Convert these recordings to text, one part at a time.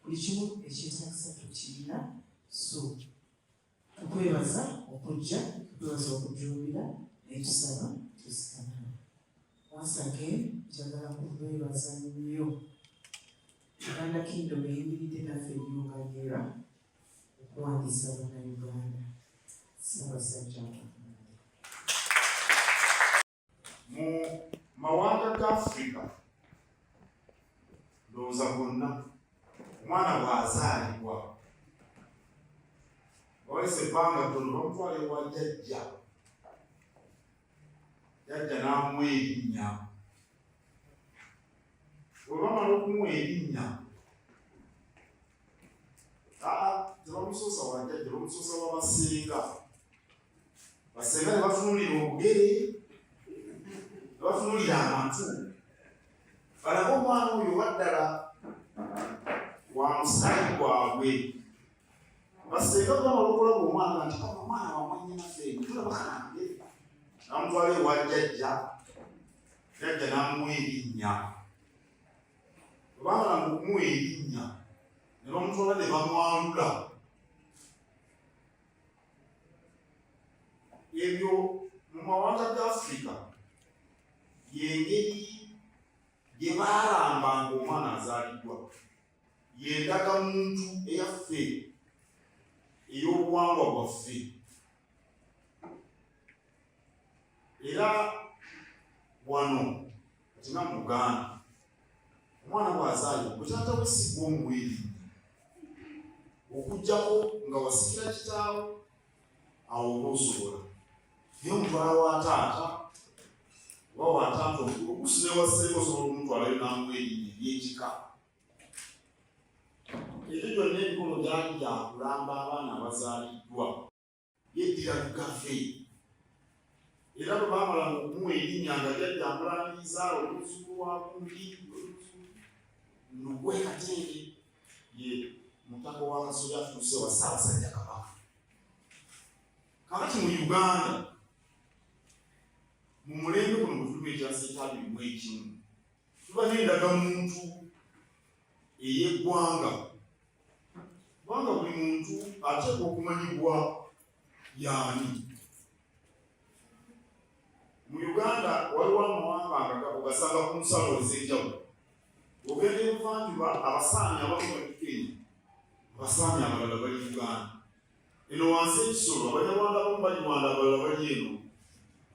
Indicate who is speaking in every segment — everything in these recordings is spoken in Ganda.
Speaker 1: buli kimu ekyetaagisa tukirina. So tukwebaza okujja, tukwebaza okujjumbira naye tusaba tusikamana. Once again njagala kubeebaza nnyo Uganda Kingdom eyimiridde naffe ebyonganyera okuwandiisa Bannayuganda. Ssaabasajja
Speaker 2: mu mawanga ga Africa ndowooza gonna omwana bw'azaalibwa bawese ebbanga ttono bamutwala ewa jjajja, jjajja n'amuwa erinnya. Bwe bamala okumuwa erinnya tebamusoosa wa jjajja, bamusoosa wa basenga. Basenga ne batunuulira obugere, ne batunuulira amatu, balabe omwana oyo waddala wa musaayi gwabwe. Basenga bamala okulaba omwana nti kama omwana wamwannyinaffe tulaba kanange, namutwala ewa jjajja, jjajja n'amuwa erinnya. Bwe bamala okumuwa erinnya ne bamutwala ne bamwalula. Ebyo mu mawanga ga Africa y'engeri gye baalambanga omwana azaaliddwa, y'endagamuntu eyaffe ey'obuwangwa bwaffe. Era wano katina mu Uganda omwana bw'azaalibwa bwe taata we si gwe omuwa erinnya, okuggyako nga wasikira kitaawe awo oba osobola. Naye omutwala wa taata oba wa taata omukulu ogusiba ewasseeko osobola okumutwalayo n'amuwa erinnya ery'ekika. Ebyo byonna emikono gyali gya kulamba abaana abazaaliddwa, yeddira lugave. Era bwe baamalanga okumuwa erinnya nga jjajja amulangiriza oluzzukulu wa kumbi Lugwe Katende ye mutaka wa Kasolya atuuse wa Ssaabasajja Kabaka. Kakati mu Uganda mu mulembe guno gwe tulimu ekya 2021 tuba n'endagamuntu ey'eggwanga, kubanga buli muntu ateekwa okumanyibwa y'ani. Mu Uganda waliwo amawanga ogasanga ku nsalo ez'enjawulo. Ogenda ebuvanjuba abasaami abamu bali Kenya, abasaami abalala bali Uganda. Eno wansi ekisolo abanyarwanda abamu bali Rwanda, abalala bali eno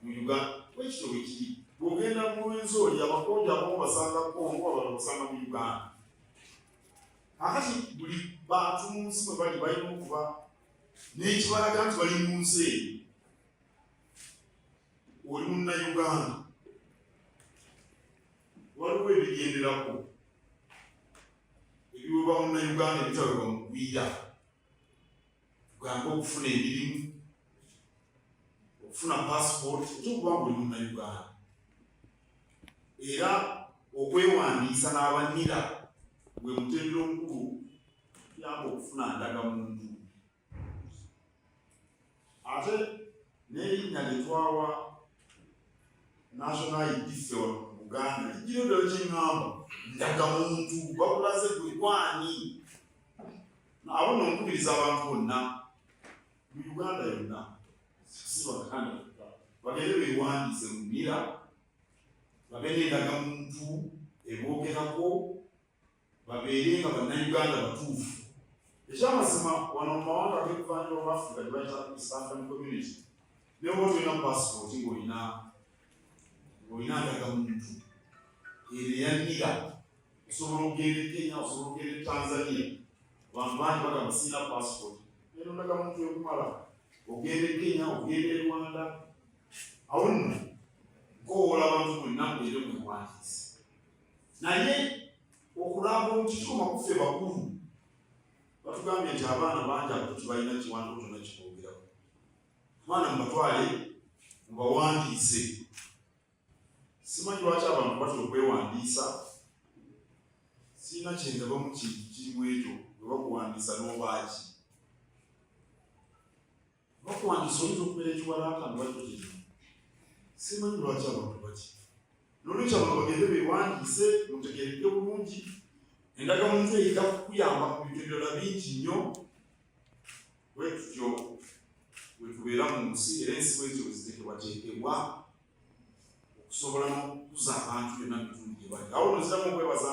Speaker 2: mu Uganda. Bwekityo bwe kiri. Bw'ogenda mu Rwenzori abakonja abamu basanga Congo, abalala basanga mu Uganda. Kakati buli bantu mu nsi mwe bali balina okuba n'ekibalaga nti bali mu nsi eyo. Oli Munnayuganda, waliwo ebigenderako ebiweebwa Munnayuganda ebitaweebwa mu ggwira. Tugambe okufuna emirimu, okufuna passport, ekyokuba nga oli Munnayuganda. Era okwewandiisa n'abannira gwe mutendera omukulu kuyamba okufuna ndagamuntu. Ate n'erinnya lye twawa national ID wano mu Buganda lijjira ddala kyeŋŋamba ndagamuntu, bakulaze gwe gwani. Abo n'okubiriza abantu bonna mu Uganda yonna, si Baganda bokka, bagende beewandiise mu mmira, bagende endagamuntu eboogerako, babeere nga Bannayuganda batuufu. Ekyamazima wano mu mawanga ag'ebuvanjuba bwa Africa gye bayita East African Community, ne bw'oba tolina passport ng'olina ndagamuntu eno eyannira, osobola okugenda e Kenya, osobola okugenda e Tanzania. Abantu bangi bagamba sirina passport, eno ndagamuntu ekumala ogenda e Kenya, ogenda e Rwanda. Awo nno nkoowola abantu mwenna mbeere mwewandiise. Naye okulaba nti kikoma kuffe bakulu batugambye nti abaana bangi abato tebalina kiwandiiko kyonna kiboogerako. Abaana mubatwale mubawandiise. Simanyi lwaki abantu batya okwewandiisa, sirina kyendaba mu kintu kirimu ekyo bwe bakuwandiisa n'obaaki. Bakuwandiisa oyinza okubeera ekiwalaata nibakyo kirimu. Simanyi lwaki abantu batya. Nolwekyo abantu bagende beewandiise, mutegeereke bulungi endagamuntu eyita kukuyamba ku bintu ebirala bingi nnyo bwe tutyo bwe tubeera mu nsi era ensi bwetyo bwe ziteekebwateekebwa okusobola n'okukuza abantu byonna bitundu gye bali awo noziramu okwebaza